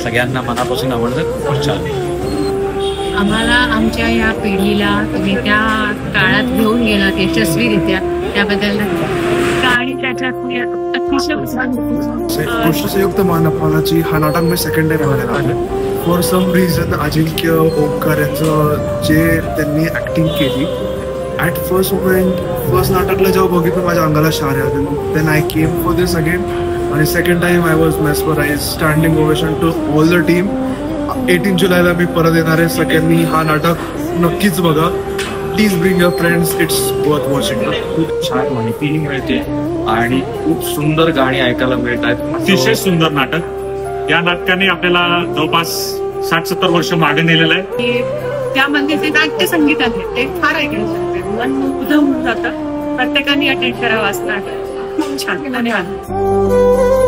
सगळ्यांना मनापासून आवडतं. खूप छान. आम्हाला आमच्या या पिढीला तुम्ही त्या काळात घेऊन गेलात यशस्वीरित्या त्याबद्दल आणि त्याच्यात संयुक्त मानपालाची हा नाटक मी सेकंड टाइम बघायला. फॉर सम रिझन अजिंक्य ओंकार यांचं जे त्यांनी ऍक्टिंग केली ॲट फर्स्ट नाटकला जेव्हा बघितलं माझ्या अंगाला शार आले. Then I came for this again आणि second time I was mesmerize. Standing ovation to all the team. 18 जुलैला मी परत येणार आहे. सगळ्यांनी हा नाटक नक्कीच बघा. Please bring your friends. It's worth watching. खूप छान माहिती मिळते आणि खूप सुंदर गाणी ऐकायला मिळत आहेत. अतिशय सुंदर नाटक. या नाटकाने आपल्याला जवळपास 60-70 वर्ष मागे नेलेलं आहे. त्यामध्ये जे नाट्य संगीत आहे ते फार ऐकायचं मन उधळून जातं. प्रत्येकाने अटेंड करावं असं नाटक. खूप छान. धन्यवाद.